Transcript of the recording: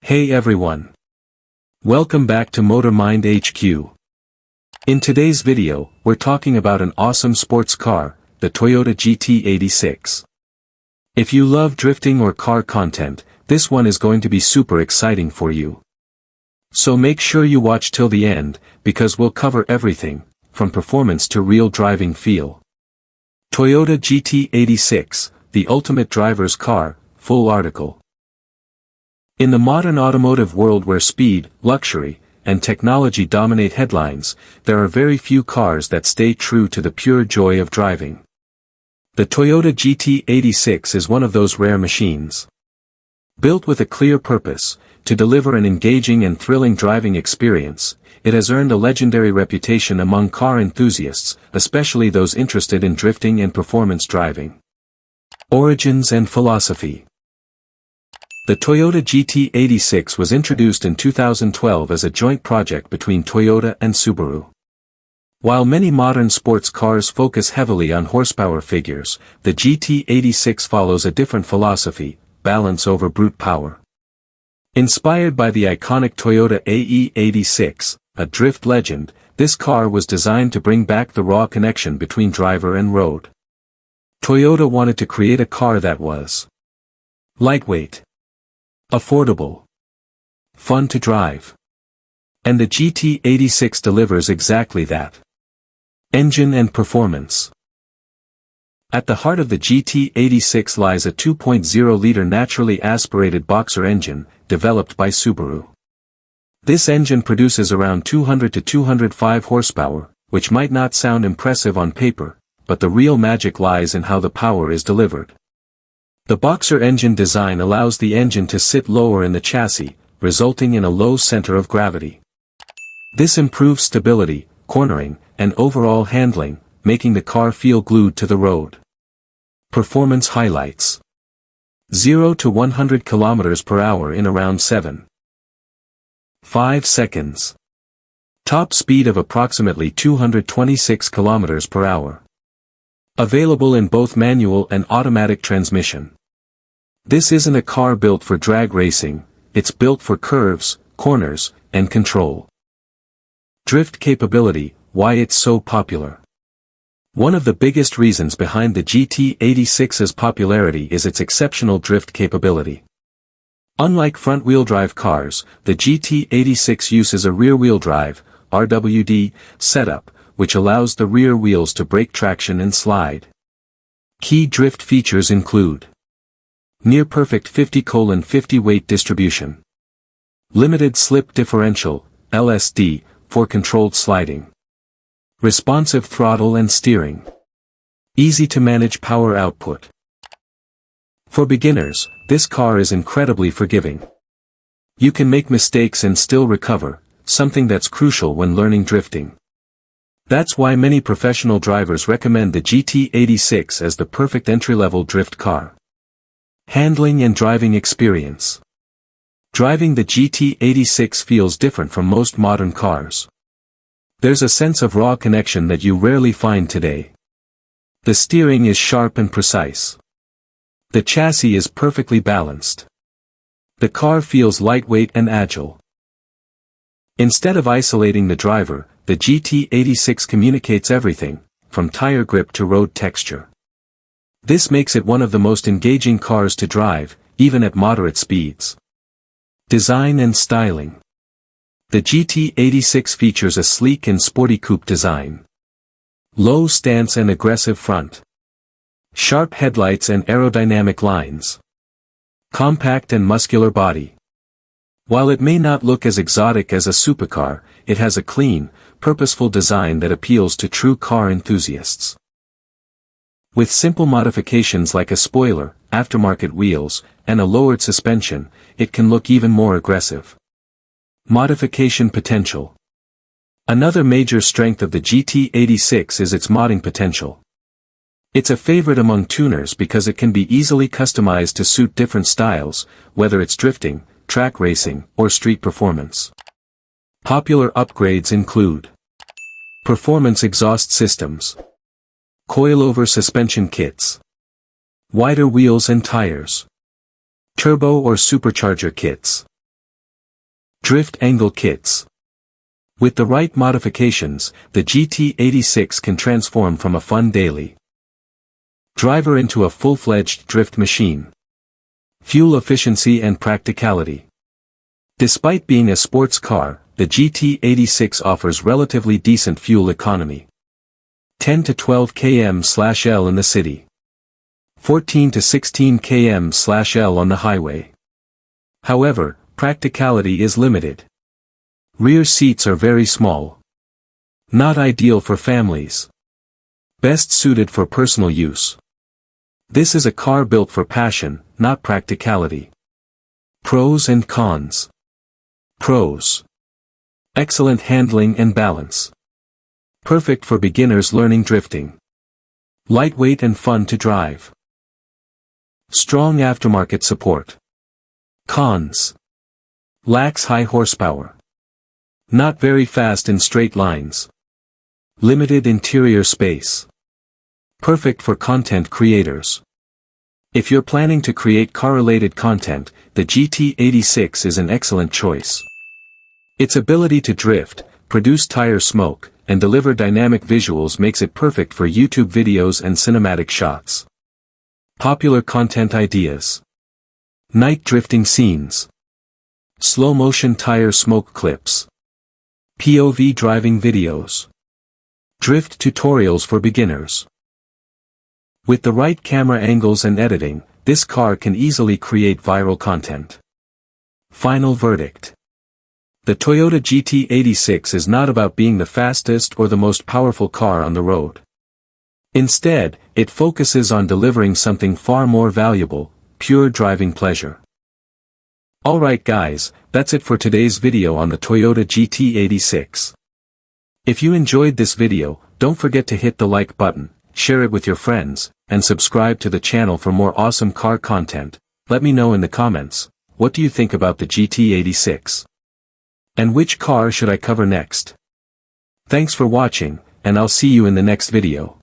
Hey everyone. Welcome back to MotorMind HQ. In today's video, we're talking about an awesome sports car, the Toyota GT86. If you love drifting or car content, this one is going to be super exciting for you. So make sure you watch till the end, because we'll cover everything, from performance to real driving feel. Toyota GT86, the ultimate driver's car, full article. In the modern automotive world where speed, luxury, and technology dominate headlines, there are very few cars that stay true to the pure joy of driving. The Toyota GT86 is one of those rare machines. Built with a clear purpose, to deliver an engaging and thrilling driving experience, it has earned a legendary reputation among car enthusiasts, especially those interested in drifting and performance driving. Origins and philosophy. The Toyota GT86 was introduced in 2012 as a joint project between Toyota and Subaru. While many modern sports cars focus heavily on horsepower figures, the GT86 follows a different philosophy: balance over brute power. Inspired by the iconic Toyota AE86, a drift legend, this car was designed to bring back the raw connection between driver and road. Toyota wanted to create a car that was lightweight, affordable, fun to drive. And the GT86 delivers exactly that. Engine and performance. At the heart of the GT86 lies a 2.0-liter naturally aspirated boxer engine, developed by Subaru. This engine produces around 200 to 205 horsepower, which might not sound impressive on paper, but the real magic lies in how the power is delivered. The boxer engine design allows the engine to sit lower in the chassis, resulting in a low center of gravity. This improves stability, cornering, and overall handling, making the car feel glued to the road. Performance highlights. 0 to 100 km per hour in around 7.5 seconds. Top speed of approximately 226 km per hour. Available in both manual and automatic transmission. This isn't a car built for drag racing, it's built for curves, corners, and control. Drift capability, why it's so popular. One of the biggest reasons behind the GT86's popularity is its exceptional drift capability. Unlike front-wheel drive cars, the GT86 uses a rear-wheel drive, RWD, setup, which allows the rear wheels to break traction and slide. Key drift features include near-perfect 50/50 weight distribution. Limited slip differential, LSD, for controlled sliding. Responsive throttle and steering. Easy-to-manage power output. For beginners, this car is incredibly forgiving. You can make mistakes and still recover, something that's crucial when learning drifting. That's why many professional drivers recommend the GT86 as the perfect entry-level drift car. Handling and driving experience. Driving the GT86 feels different from most modern cars. There's a sense of raw connection that you rarely find today. The steering is sharp and precise. The chassis is perfectly balanced. The car feels lightweight and agile. Instead of isolating the driver, the GT86 communicates everything, from tire grip to road texture. This makes it one of the most engaging cars to drive, even at moderate speeds. Design and styling. The GT86 features a sleek and sporty coupe design. Low stance and aggressive front. Sharp headlights and aerodynamic lines. Compact and muscular body. While it may not look as exotic as a supercar, it has a clean, purposeful design that appeals to true car enthusiasts. With simple modifications like a spoiler, aftermarket wheels, and a lowered suspension, it can look even more aggressive. Modification potential. Another major strength of the GT86 is its modding potential. It's a favorite among tuners because it can be easily customized to suit different styles, whether it's drifting, track racing, or street performance. Popular upgrades include performance exhaust systems, coilover suspension kits, wider wheels and tires, turbo or supercharger kits, Drift angle kits. With the right modifications, the GT86 can transform from a fun daily driver into a full-fledged drift machine. Fuel efficiency and practicality. Despite being a sports car, the GT86 offers relatively decent fuel economy. 10 to 12 km/L in the city. 14 to 16 km/L on the highway. However, practicality is limited. Rear seats are very small. Not ideal for families. Best suited for personal use. This is a car built for passion, not practicality. Pros and cons. Pros. Excellent handling and balance. Perfect for beginners learning drifting. Lightweight and fun to drive. Strong aftermarket support. Cons. Lacks high horsepower. Not very fast in straight lines. Limited interior space. Perfect for content creators. If you're planning to create car-related content, the GT86 is an excellent choice. Its ability to drift, produce tire smoke, and deliver dynamic visuals makes it perfect for YouTube videos and cinematic shots. Popular content ideas. Night drifting scenes. Slow-motion tire smoke clips. POV driving videos. Drift tutorials for beginners. With the right camera angles and editing, this car can easily create viral content. Final verdict. The Toyota GT86 is not about being the fastest or the most powerful car on the road. Instead, it focuses on delivering something far more valuable, pure driving pleasure. Alright guys, that's it for today's video on the Toyota GT86. If you enjoyed this video, don't forget to hit the like button, share it with your friends, and subscribe to the channel for more awesome car content. Let me know in the comments, what do you think about the GT86? And which car should I cover next? Thanks for watching, and I'll see you in the next video.